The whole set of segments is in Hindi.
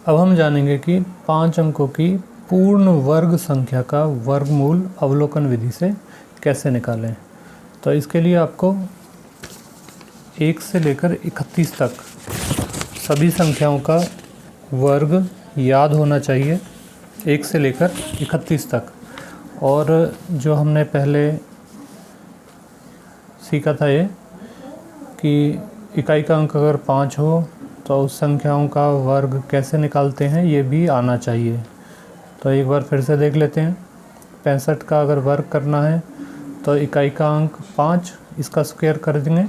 अब हम जानेंगे कि 5 अंकों की पूर्ण वर्ग संख्या का वर्गमूल अवलोकन विधि से कैसे निकालें। तो इसके लिए आपको 1 से लेकर 31 तक सभी संख्याओं का वर्ग याद होना चाहिए, 1 से लेकर 31 तक। और जो हमने पहले सीखा था ये कि इकाई का अंक अगर 5 हो तो उस संख्याओं का वर्ग कैसे निकालते हैं ये भी आना चाहिए। तो एक बार फिर से देख लेते हैं। 65 का अगर वर्ग करना है तो इकाई का अंक 5, इसका स्क्वायर कर देंगे।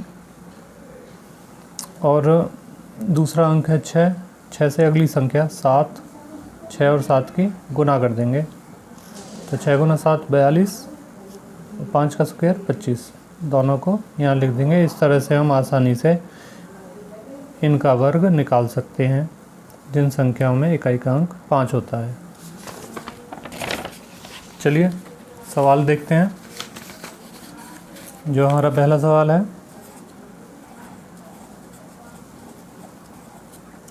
और दूसरा अंक है 6, 6 से अगली संख्या 7, 6 और 7 की गुना कर देंगे। तो 6 गुना 7 42, 5 का स्क्वायर 25, दोनों को यहाँ लिख देंगे। इस तरह से हम आसानी से इनका वर्ग निकाल सकते हैं जिन संख्याओं में इकाई का अंक 5 होता है। चलिए सवाल देखते हैं। जो हमारा पहला सवाल है,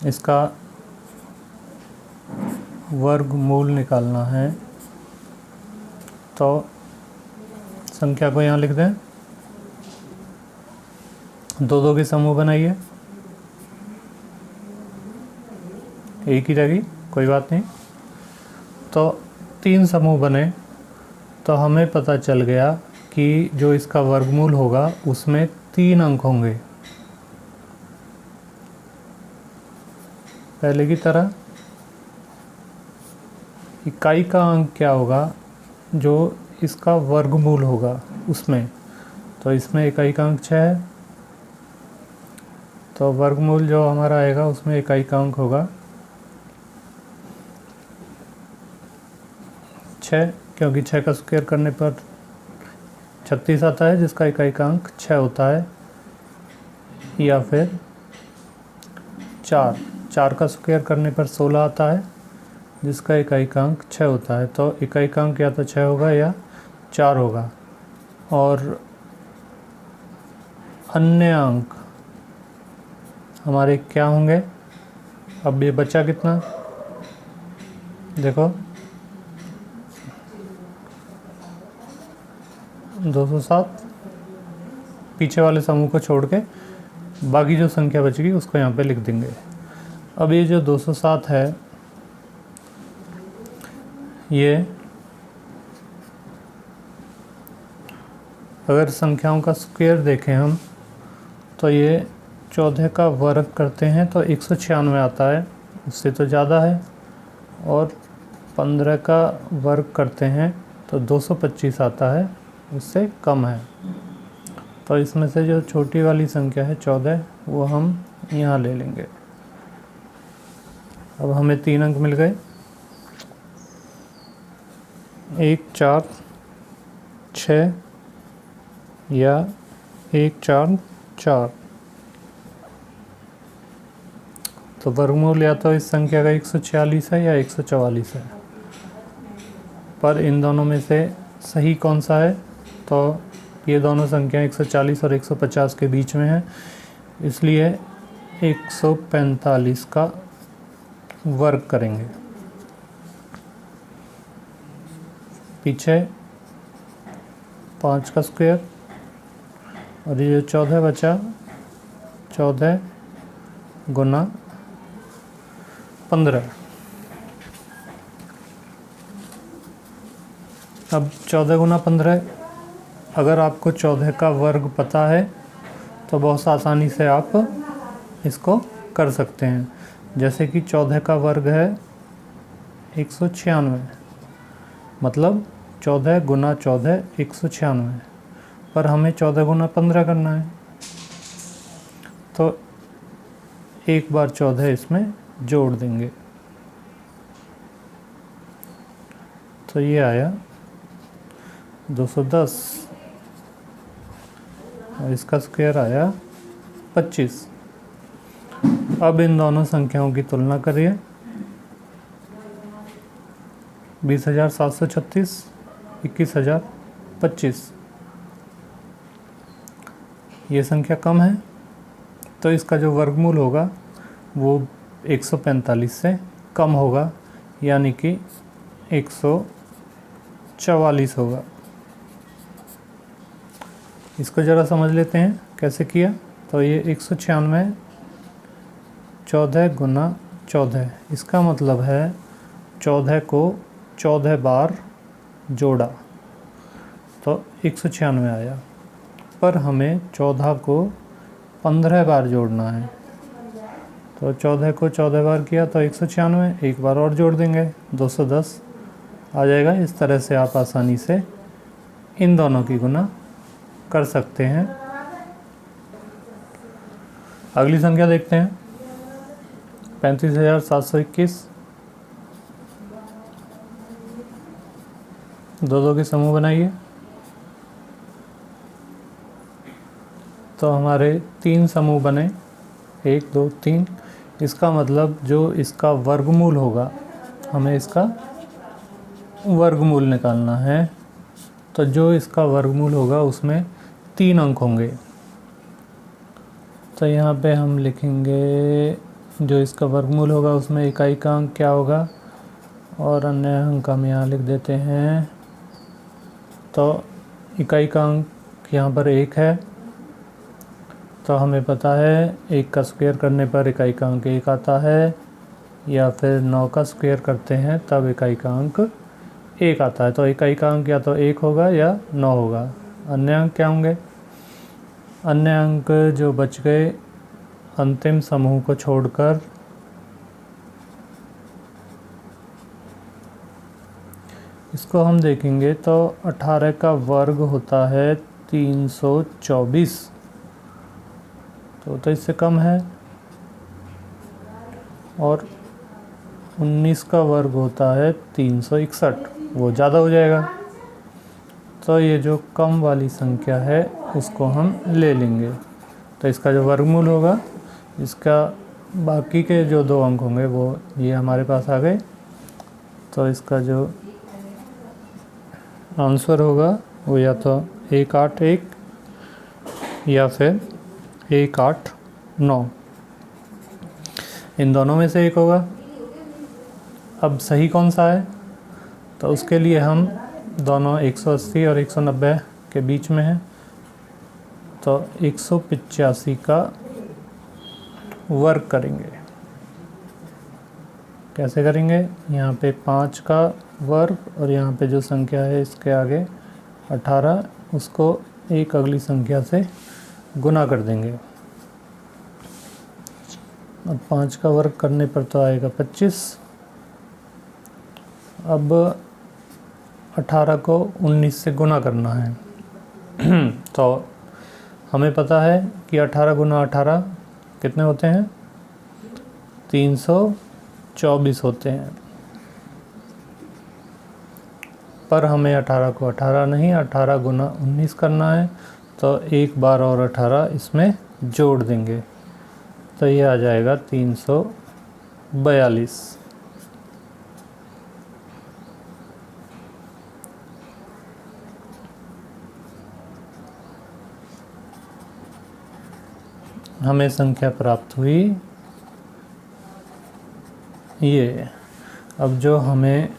इसका वर्गमूल निकालना है। तो संख्या को यहाँ लिख दें, 2 के समूह बनाइए, एक ही रहेगी कोई बात नहीं। तो 3 समूह बने तो हमें पता चल गया कि जो इसका वर्गमूल होगा उसमें 3 अंक होंगे। पहले की तरह इकाई का अंक क्या होगा, जो इसका वर्गमूल होगा उसमें। तो इसमें इकाई का अंक 6 है, तो वर्गमूल जो हमारा आएगा उसमें इकाई का अंक होगा 6, क्योंकि 6 का स्क्वायर करने पर 36 आता है जिसका इकाई का अंक 6 होता है। या फिर 4 का स्क्वायर करने पर 16 आता है जिसका इकाई का अंक 6 होता है। तो इकाई का अंक या तो 6 होगा या 4 होगा। और अन्य अंक हमारे क्या होंगे। अब ये बचा कितना, देखो 207, पीछे वाले समूह को छोड़ के बाकी जो संख्या बचेगी उसको यहाँ पे लिख देंगे। अब ये जो 207 है, ये अगर संख्याओं का स्क्वायर देखें हम तो ये 14 का वर्ग करते हैं तो 196 आता है, उससे तो ज़्यादा है। और 15 का वर्ग करते हैं तो 225 आता है, उससे कम है। तो इसमें से जो छोटी वाली संख्या है 14, वो हम यहाँ ले लेंगे। अब हमें 3 अंक मिल गए, 1 4 6 या 1 4 4। तो वर्गमूल या तो इस संख्या का 146 है या 144 है, पर इन दोनों में से सही कौन सा है। तो ये दोनों संख्याएं 140 और 150 के बीच में है, इसलिए 145 का वर्ग करेंगे। पीछे 5 का स्क्वायर, और ये जो 14 बचा, 14 गुना 15। अब 14 गुना 15, अगर आपको 14 का वर्ग पता है तो बहुत आसानी से आप इसको कर सकते हैं। जैसे कि 14 का वर्ग है 196, मतलब 14 गुना 14 196, पर हमें 14 गुना 15 करना है। तो एक बार 14 इसमें जोड़ देंगे, तो ये आया 210, और इसका स्क्वायर आया 25। अब इन दोनों संख्याओं की तुलना करिए, 20,736, 21,025। ये संख्या कम है तो इसका जो वर्गमूल होगा वो 145 से कम होगा, यानी कि 144 होगा। इसको ज़रा समझ लेते हैं कैसे किया। तो ये 196 14 गुना 14, इसका मतलब है 14 को 14 बार जोड़ा तो 196 आया, पर हमें 14 को 15 बार जोड़ना है। तो 14 को 14 बार किया तो 196, एक बार और जोड़ देंगे 210 आ जाएगा। इस तरह से आप आसानी से इन दोनों की गुना कर सकते हैं। अगली संख्या देखते हैं 35,721। दो के समूह बनाइए। तो हमारे 3 समूह बने, 1 2 3। इसका मतलब जो इसका वर्गमूल होगा, हमें इसका वर्गमूल निकालना है। तो जो इसका वर्गमूल होगा उसमें 3 अंक होंगे। तो यहाँ पे हम लिखेंगे जो इसका वर्गमूल होगा उसमें इकाई का अंक क्या होगा, और अन्य अंक हम यहाँ लिख देते हैं। तो इकाई का अंक यहाँ पर 1 है, तो हमें पता है 1 का स्क्वायर करने पर इकाई का अंक 1 आता है, या फिर 9 का स्क्वायर करते हैं तब इकाई का अंक 1 आता है। तो इकाई का अंक या तो 1 होगा या 9 होगा। अन्य अंक क्या होंगे? अन्य अंक जो बच गए अंतिम समूह को छोड़कर, इसको हम देखेंगे तो 18 का वर्ग होता है 324, तो इससे कम है। और 19 का वर्ग होता है 361, वो ज़्यादा हो जाएगा। तो ये जो कम वाली संख्या है उसको हम ले लेंगे। तो इसका जो वर्गमूल होगा, इसका बाकी के जो 2 अंक होंगे वो ये हमारे पास आ गए। तो इसका जो आंसर होगा वो या तो 181 या फिर 189, इन दोनों में से एक होगा। अब सही कौन सा है? तो उसके लिए हम दोनों 180 और 190 के बीच में हैं, तो 185 का वर्ग करेंगे। कैसे करेंगे? यहाँ पे 5 का वर्ग और यहाँ पे जो संख्या है इसके आगे 18, उसको एक अगली संख्या से गुना कर देंगे। अब 5 का वर्ग करने पर तो आएगा 25। अब 18 को 19 से गुना करना है। तो हमें पता है कि 18 गुना 18 कितने होते हैं? 324 होते हैं। पर हमें 18 को 18 नहीं, 18 गुना 19 करना है, तो एक बार और 18 इसमें जोड़ देंगे, तो ये आ जाएगा 342। हमें संख्या प्राप्त हुई ये। अब जो हमें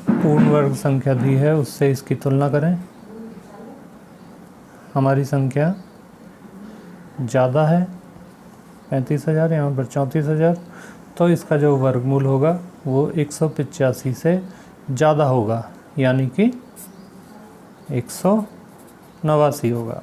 पूर्ण वर्ग संख्या दी है उससे इसकी तुलना करें। हमारी संख्या ज़्यादा है 35,000, यहाँ पर 34,000, तो इसका जो वर्गमूल होगा वो 185 से ज़्यादा होगा, यानी कि 189 होगा।